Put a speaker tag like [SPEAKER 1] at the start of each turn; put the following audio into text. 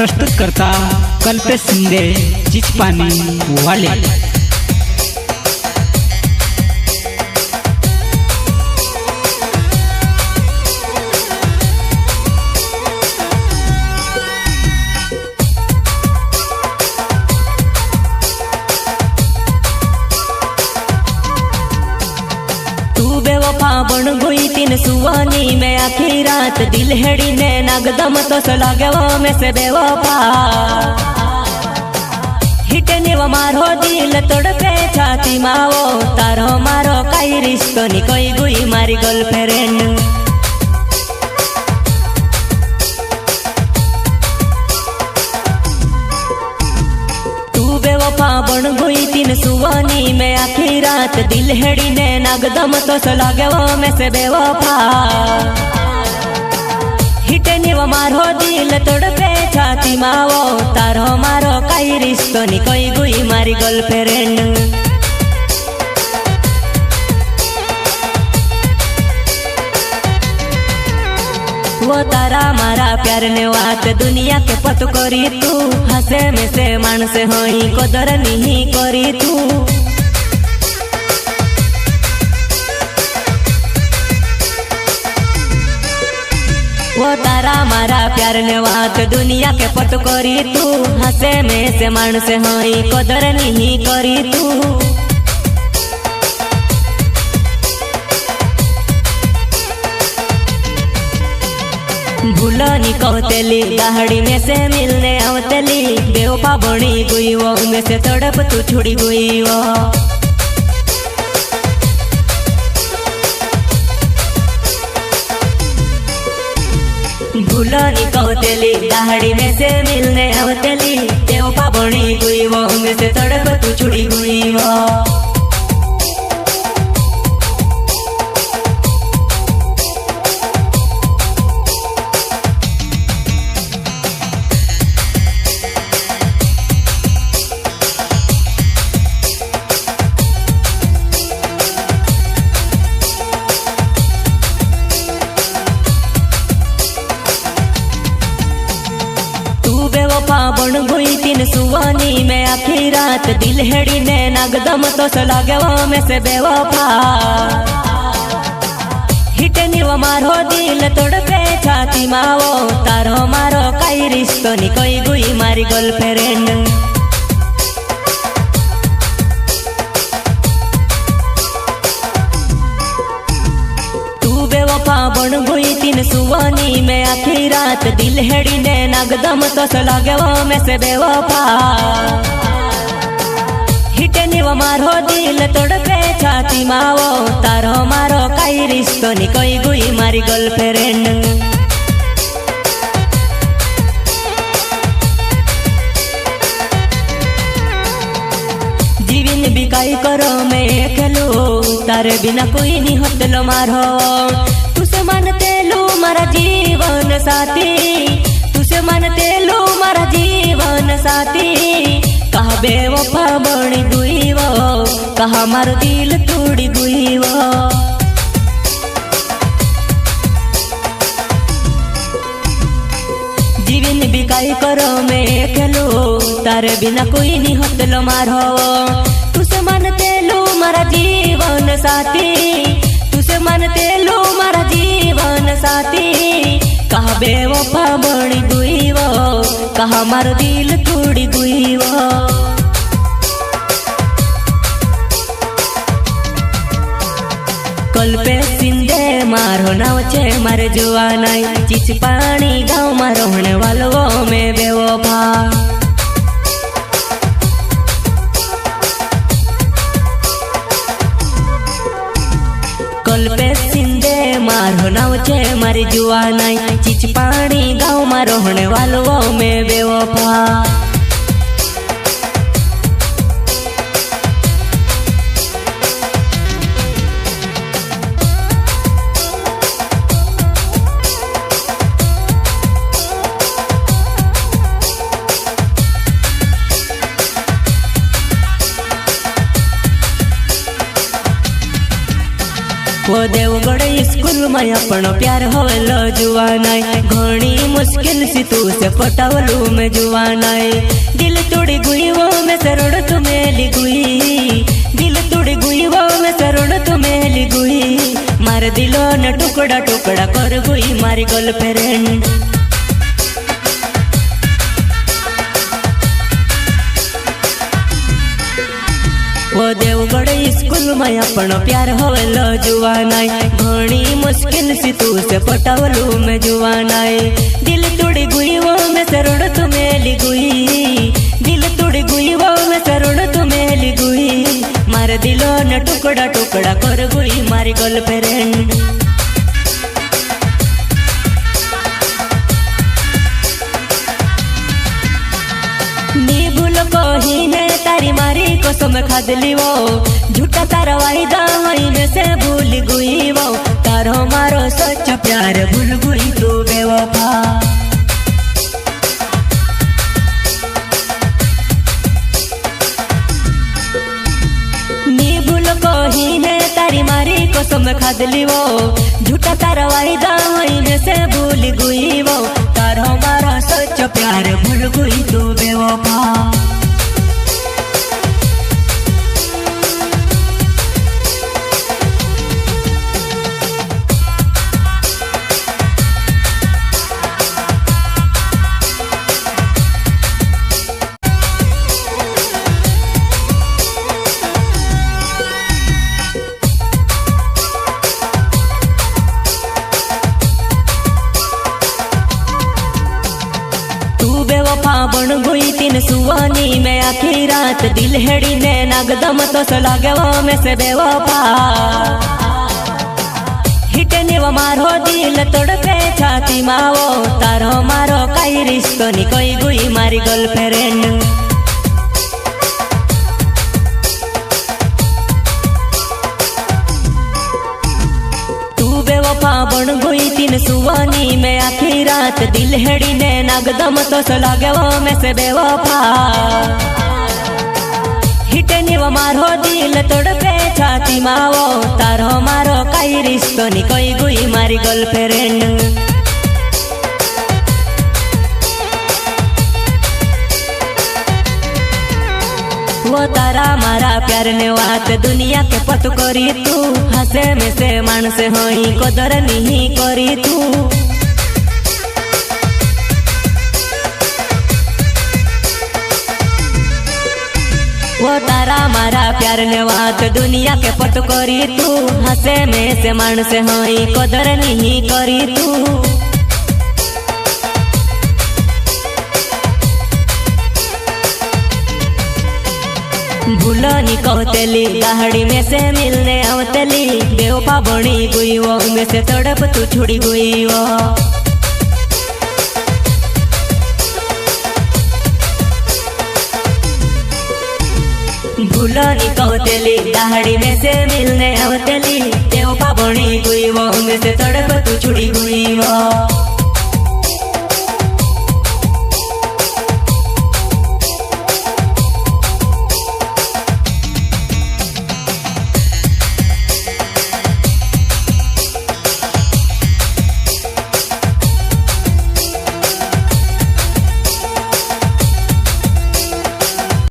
[SPEAKER 1] प्रस्तुत करता कल्पेश शिंदे चिचपानी वाले।
[SPEAKER 2] बेवफा बन गई तीन सुवानी में आखी रात दिल हेड़ी ने नागदम तो सलागे वो में से बेवफा हिटने वो मारो दिल तोड़ पे छाती मावो तारो मारो काई रिश्तो नी कोई गुई मारी गर्लफ्रेंड। बेवफा बन गई तीन सुवानी में आखी रात दिल हेड़ी ने नागदम तो सलागे वो में से बेवफा हिटने वो मारो दिल तोड़ पे छाती मावो तारो मारो काई रिश्तो नी कोई गुई मारी गर्लफ्रेंड। वो तारा मारा प्यार ने बात दुनिया के पत करी तू हसे में से मानस होई कदर नहीं करी तू। वो तारा मारा प्यार ने बात दुनिया के पत करी तू हसे में से मानस होई कदर नहीं करी तू। भूलनी कहतेली गाड़ी में से मिलने आवतेली बेवफा बनी गई वो में से तड़प तू छुड़ी गई वो। भूलनी कहतेली गाड़ी में से मिलने आवतेली बेवफा बनी गई वो में से तड़प तू छुड़ी गई वो। बेवफा बन गई तीन सुवानी में आखी रात दिल हेड़ी ने नागदम तो सलागे वो में से बेवफा हिटनी वो मारो दिल तोड़ पे छाती मावो तारो मारो काई रिश्तो नी कोई गुई मारी गर्लफ्रेंड। बेवफा बन गई तीन सुवानी में आखी रात दिल हेड़ी ने नागदम तो सलागे वो में से बेवफा हिटनी वो मारो दिल तोड़ पे छाती मावो तारो मारो काई रिश्तो नी कोई गुई मारी गर्लफ्रेंड। जीवन बिकाई करो मैं खेलो तारे बिना कोई नहीं हतलो मारो तुसे मानते लो मारा जीवन साथी तुसे मानते लो मारा जीवन साथी कहा बेवफा बनी गई वो कहा मारो दिल तोड़ी गई वो। जीवन बिकाई करो मैं खेलो तारे बिना कोई नहीं हतलो मारो तुसे मानते लो मारा जीवन साथी तुसे मानते लो मारा जीवन साथी कहा बेवफा बनी गई वो कहा मारो दिल तोड़ी गई वो। कल्पेश शिंदे मारो नाव छे मारे जुआ नाई चिचपानी गाँव में रहने वालो में बेवफा। कल्पेश शिंदे मारो नाव छे मारी जुआ नाई चिचपानी गाँव में रहने वालो में बेवफा। वो देवगढ़ स्कूल में अपनो प्यार होलो जुवानाई घणी मुश्किल सी तू से पटावलू में जुवानाई दिल तोड़ी गुई वो में सरोड़ तुम्हें लिगुई दिल तोड़ी गुई वो में सरोड़ तुम्हें लिगुई मार दिलो न टुकड़ा टुकड़ा कर गुई मारी गर्लफ्रेंड वो देवगढ़ स्कूल में अपनो प्यार होलो जुवानाई घणी मुश्किल सी तू से पटावलू में जुवानाई दिल तोड़ी गुई वो में सरोड़ तुम्हें लिगुई दिल तोड़ी गुई वो में सरोड़ तुम्हें लिगुई मार दिलो न टुकड़ा टुकड़ा कर गुई मारी गर्लफ्रेंड कही ने तारी मारी कसम खादली वो झूठा तारा वायदा वही में से भूल गुई वो तारो मारो सच प्यार भूल गुई तू बेवफा नी भूल कही ने तारी मारी कसम खादली वो झूठा तारा वायदा वही में से भूल गुई वो तारो मारो सच प्यार भूल गुई तू बेवफा बेवफा बन गई तीन सुवानी में आखिरी रात दिल हेड़ी ने नागदम तो सलागे वो में से बेवफा हिटे ने वो मारो दिल तोड़ पे छाती मावो तारो मारो काई रिश्तो नी कोई गुई मारी गर्लफ्रेंड बेवफा बन गई तीन सुवानी में आखिरी रात दिल हेड़ी ने नागदम तो सलागे वो में से बेवफा हिटे ने वो मारो दिल तोड़ पे छाती मावो तारो मारो काई रिश्तो नी कोई गुई मारी गर्लफ्रेंड वो तारा मारा प्यार ने बात दुनिया के पत करी तू हसे में से मानस होई कदर नहीं करी तू वो तारा मारा प्यार ने बात दुनिया के पत करी तू हसे में से मानस होई कदर नहीं करी तू भूलनी कहतेली गाड़ी में से मिलने आवतेली बेवफा बनी गुई वो में से तड़प तू छुड़ी गुई वो भूलनी कहतेली गाड़ी में से मिलने आवतेली बेवफा बनी गुई वो में से तड़प तू छुड़ी गुई वो